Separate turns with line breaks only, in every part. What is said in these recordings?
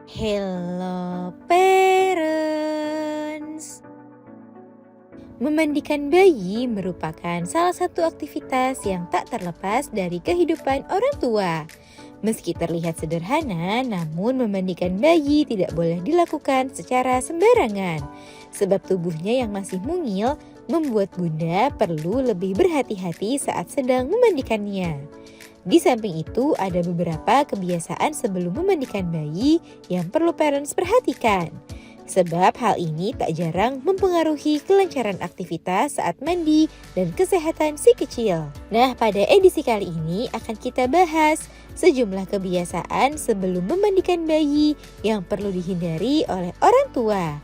Hello parents. Memandikan bayi merupakan salah satu aktivitas yang tak terlepas dari kehidupan orang tua. Meski terlihat sederhana, namun memandikan bayi tidak boleh dilakukan secara sembarangan. Sebab tubuhnya yang masih mungil membuat bunda perlu lebih berhati-hati saat sedang memandikannya. Di samping itu, ada beberapa kebiasaan sebelum memandikan bayi yang perlu parents perhatikan. Sebab hal ini tak jarang mempengaruhi kelancaran aktivitas saat mandi dan kesehatan si kecil. Nah, pada edisi kali ini akan kita bahas sejumlah kebiasaan sebelum memandikan bayi yang perlu dihindari oleh orang tua.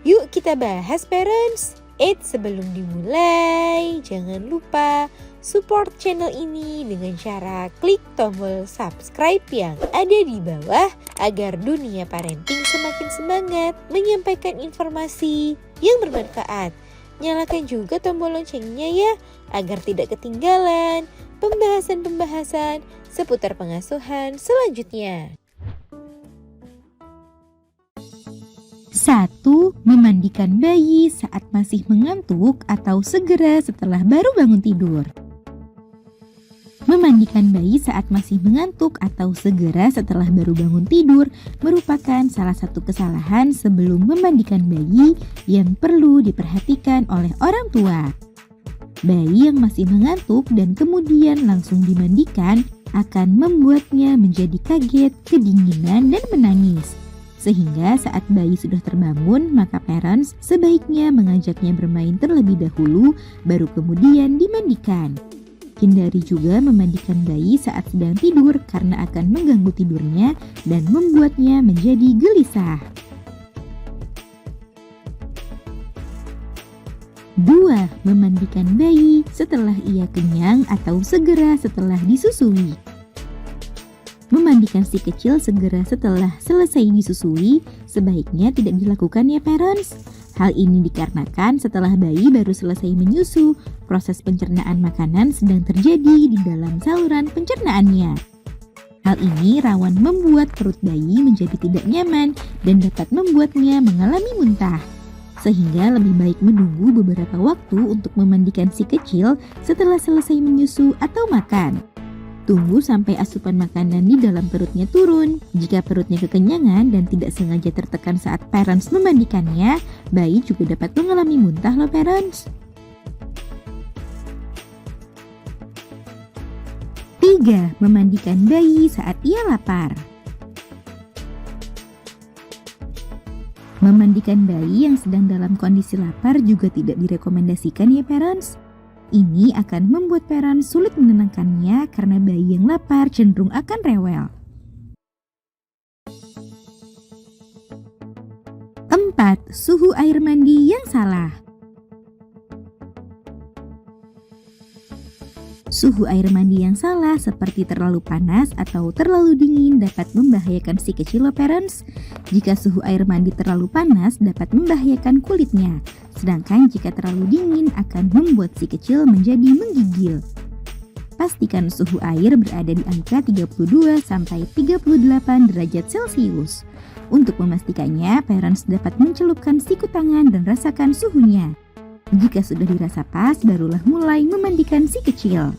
Yuk kita bahas parents. Sebelum dimulai, jangan lupa support channel ini dengan cara klik tombol subscribe yang ada di bawah agar dunia parenting semakin semangat menyampaikan informasi yang bermanfaat. Nyalakan juga tombol loncengnya ya, agar tidak ketinggalan pembahasan-pembahasan seputar pengasuhan selanjutnya.
1. Memandikan bayi saat masih mengantuk atau segera setelah baru bangun tidur. Memandikan bayi saat masih mengantuk atau segera setelah baru bangun tidur merupakan salah satu kesalahan sebelum memandikan bayi yang perlu diperhatikan oleh orang tua. Bayi yang masih mengantuk dan kemudian langsung dimandikan akan membuatnya menjadi kaget, kedinginan, dan menangis. Sehingga saat bayi sudah terbangun, maka parents sebaiknya mengajaknya bermain terlebih dahulu, baru kemudian dimandikan. Hindari juga memandikan bayi saat sedang tidur karena akan mengganggu tidurnya dan membuatnya menjadi gelisah. 2. Memandikan bayi setelah ia kenyang atau segera setelah disusui. Memandikan si kecil segera setelah selesai disusui sebaiknya tidak dilakukan ya parents. Hal ini dikarenakan setelah bayi baru selesai menyusu, proses pencernaan makanan sedang terjadi di dalam saluran pencernaannya. Hal ini rawan membuat perut bayi menjadi tidak nyaman dan dapat membuatnya mengalami muntah. Sehingga lebih baik menunggu beberapa waktu untuk memandikan si kecil setelah selesai menyusu atau makan. Tunggu sampai asupan makanan di dalam perutnya turun. Jika perutnya kekenyangan dan tidak sengaja tertekan saat parents memandikannya, bayi juga dapat mengalami muntah loh parents. 3. Memandikan bayi saat ia lapar. Memandikan bayi yang sedang dalam kondisi lapar juga tidak direkomendasikan ya parents. Ini akan membuat parents sulit menenangkannya karena bayi yang lapar cenderung akan rewel. 4. Suhu air mandi yang salah. Suhu air mandi yang salah seperti terlalu panas atau terlalu dingin dapat membahayakan si kecil loh parents. Jika suhu air mandi terlalu panas dapat membahayakan kulitnya, sedangkan jika terlalu dingin akan membuat si kecil menjadi menggigil. Pastikan suhu air berada di angka 32 sampai 38 derajat Celcius. Untuk memastikannya, parents dapat mencelupkan siku tangan dan rasakan suhunya. Jika sudah dirasa pas, barulah mulai memandikan si kecil.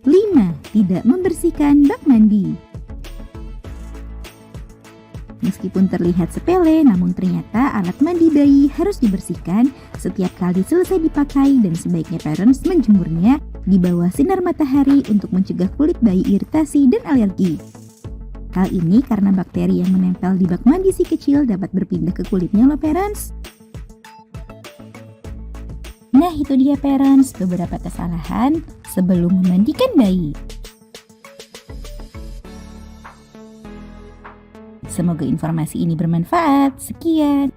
5. Tidak membersihkan bak mandi. Meskipun terlihat sepele, namun ternyata alat mandi bayi harus dibersihkan setiap kali selesai dipakai dan sebaiknya parents menjemurnya di bawah sinar matahari untuk mencegah kulit bayi iritasi dan alergi. Hal ini karena bakteri yang menempel di bak mandi si kecil dapat berpindah ke kulitnya loh parents. Nah itu dia parents, beberapa kesalahan sebelum memandikan bayi. Semoga informasi ini bermanfaat. Sekian.